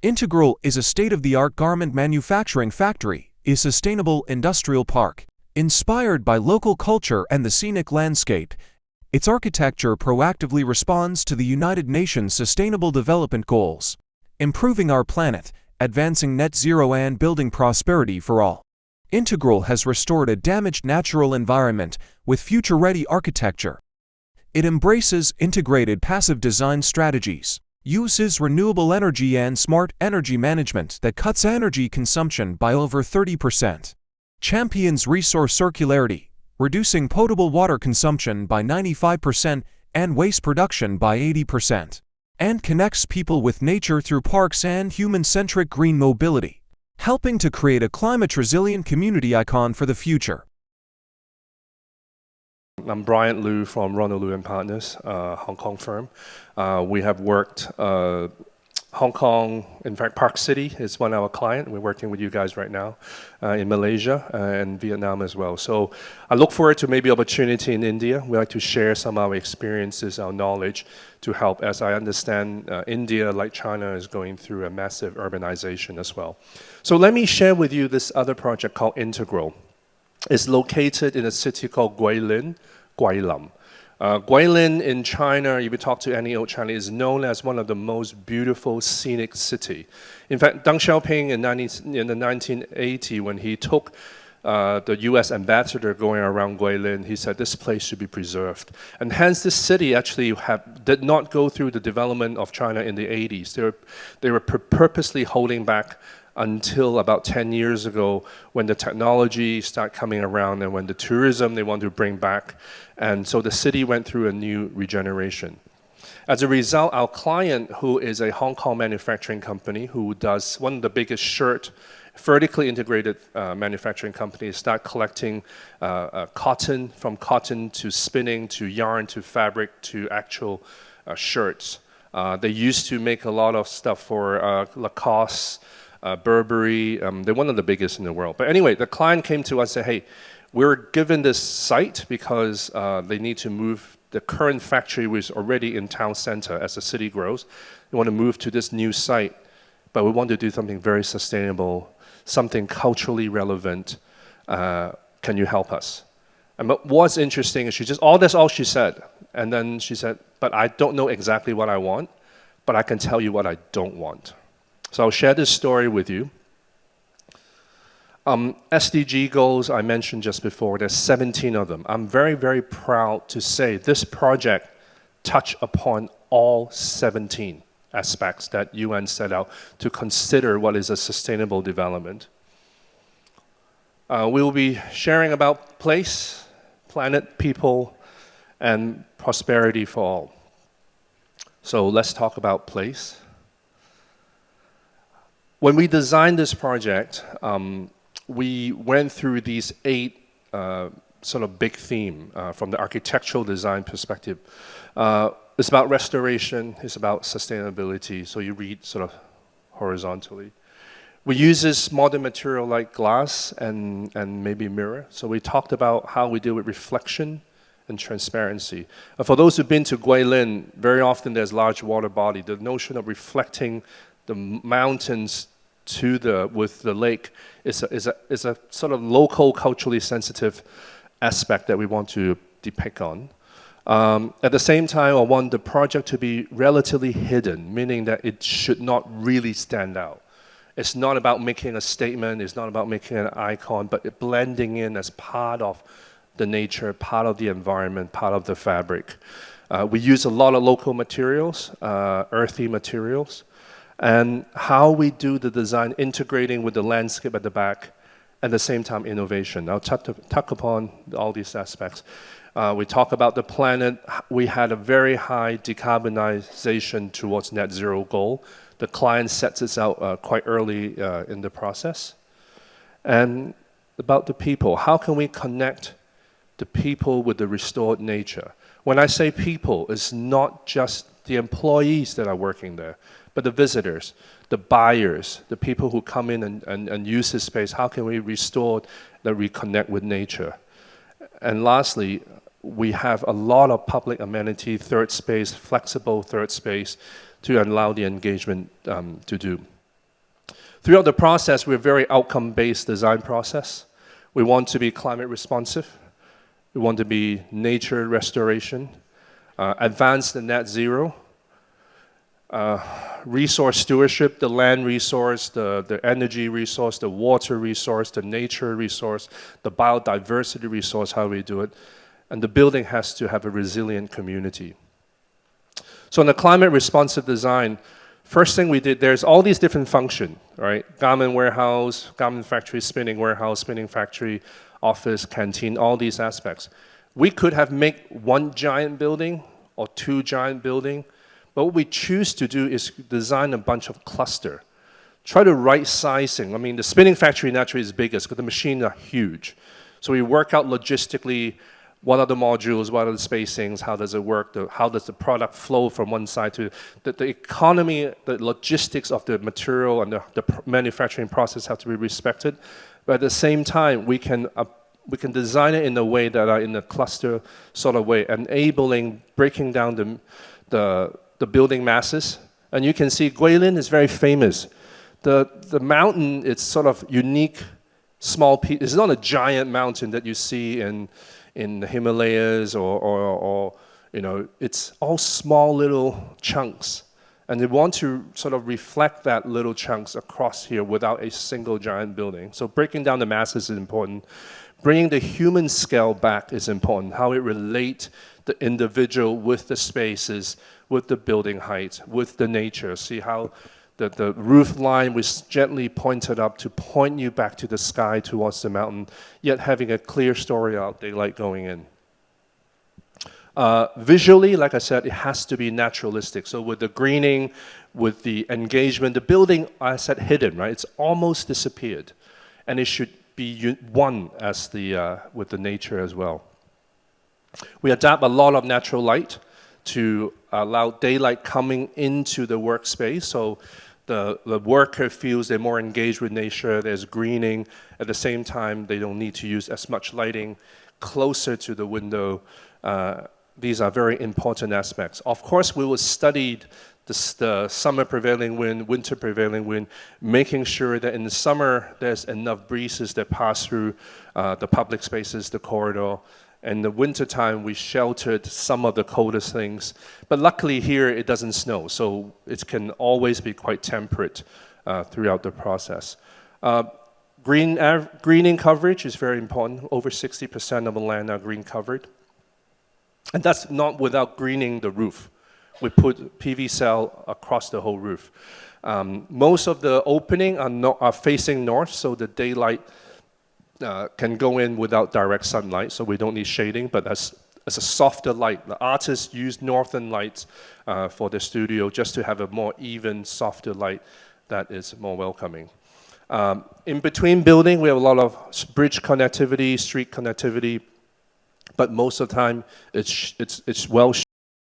Integral is a state-of-the-art garment manufacturing factory, a sustainable industrial park. Inspired by local culture and the scenic landscape, its architecture proactively responds to the United Nations Sustainable Development Goals, improving our planet, advancing net zero and building prosperity for all. Integral has restored a damaged natural environment with future-ready architecture. It embraces integrated passive design strategies, uses renewable energy and smart energy management that cuts energy consumption by over 30%, champions resource circularity, reducing potable water consumption by 95% and waste production by 80%, and connects people with nature through parks and human-centric green mobility, helping to create a climate-resilient community icon for the future. I'm Brian Liu from Ronald Liu & Partners, Hong Kong firm. We have worked Hong Kong, in fact, Park City is one of our clients. We're working with you guys right now in Malaysia and Vietnam as well. So I look forward to maybe opportunity in India. We like to share some of our experiences, our knowledge to help. As I understand, India, like China, is going through a massive urbanization as well. So let me share with you this other project called Integral. It's located in a city called Guilin, Guilin. Guilin in China, if you talk to any old Chinese, is known as one of the most beautiful scenic city. In fact, Deng Xiaoping in the 1980, when he took the US ambassador going around Guilin, he said this place should be preserved. And hence this city actually did not go through the development of China in the 80s. They were purposely holding back until about 10 years ago when the technology started coming around and when the tourism they want to bring back. And so the city went through a new regeneration. As a result, our client, who is a Hong Kong manufacturing company who does one of the biggest vertically integrated manufacturing companies, start collecting cotton, from cotton to spinning to yarn to fabric to actual shirts. They used to make a lot of stuff for Lacoste, Burberry, they're one of the biggest in the world. But anyway, the client came to us and said, hey, we're given this site because they need to move the current factory, which is already in town center as the city grows. They want to move to this new site, but we want to do something very sustainable, something culturally relevant. Can you help us? And what's interesting is that's all she said. And then she said, but I don't know exactly what I want, but I can tell you what I don't want. So I'll share this story with you. SDG goals I mentioned just before, there's 17 of them. I'm very, very proud to say this project touched upon all 17 aspects that UN set out to consider what is a sustainable development. We will be sharing about place, planet, people, and prosperity for all. So let's talk about place. When we designed this project, we went through these 8 sort of big themes from the architectural design perspective. It's about restoration, it's about sustainability, so you read sort of horizontally. We use this modern material like glass and maybe mirror. So we talked about how we deal with reflection and transparency. For those who've been to Guilin, very often there's large water body. The notion of reflecting the mountains with the lake is a sort of local, culturally sensitive aspect that we want to depict on. At the same time, I want the project to be relatively hidden, meaning that it should not really stand out. It's not about making a statement, it's not about making an icon, but it blending in as part of the nature, part of the environment, part of the fabric. We use a lot of local materials, earthy materials. And how we do the design, integrating with the landscape at the back, at the same time innovation. I'll touch upon all these aspects. We talk about the planet. We had a very high decarbonization towards net zero goal. The client sets this out quite early in the process. And about the people, how can we connect the people with the restored nature? When I say people, it's not just the employees that are working there, but the visitors, the buyers, the people who come in and use this space. How can we restore that we connect with nature? And lastly, we have a lot of public amenity, third space, flexible third space to allow the engagement to do. Throughout the process, we're very outcome-based design process. We want to be climate responsive. We want to be nature restoration, advance the net zero, resource stewardship, the land resource, the energy resource, the water resource, the nature resource, the biodiversity resource, how we do it. And the building has to have a resilient community. So in the climate responsive design, first thing we did, there's all these different functions, right? Garment warehouse, garment factory, spinning warehouse, spinning factory, office, canteen, all these aspects. We could have made one giant building or two giant buildings, but what we choose to do is design a bunch of cluster. Try to right sizing. I mean, the spinning factory naturally is biggest because the machines are huge. So we work out logistically, what are the modules, what are the spacings, how does it work, how does the product flow from one side to the economy, the logistics of the material and the manufacturing process have to be respected. But at the same time, we can design it in a way that are in a cluster sort of way, enabling breaking down the building masses. And you can see Guilin is very famous. The mountain, it's sort of unique, small piece. It's not a giant mountain that you see in the Himalayas or you know, it's all small little chunks. And they want to sort of reflect that little chunks across here without a single giant building. So breaking down the masses is important. Bringing the human scale back is important. How it relates the individual with the spaces, with the building height, with the nature. See how the roof line was gently pointed up to point you back to the sky towards the mountain, yet having a clear story out, daylight going in. Visually, like I said, it has to be naturalistic. So with the greening, with the engagement, the building, I said hidden, right? It's almost disappeared. And it should be one as with the nature as well. We adapt a lot of natural light to allow daylight coming into the workspace. So the worker feels they're more engaged with nature, there's greening. At the same time, they don't need to use as much lighting closer to the window. These are very important aspects. Of course, we will study the summer prevailing wind, winter prevailing wind, making sure that in the summer there's enough breezes that pass through the public spaces, the corridor. In the wintertime, we sheltered some of the coldest things. But luckily here, it doesn't snow, so it can always be quite temperate throughout the process. Greening coverage is very important. Over 60% of the land are green covered. And that's not without greening the roof. We put PV cell across the whole roof. Most of the opening are facing north, so the daylight can go in without direct sunlight, so we don't need shading, but as a softer light. The artists use northern lights for the studio just to have a more even, softer light that is more welcoming. In between building, we have a lot of bridge connectivity, street connectivity, but most of the time it's well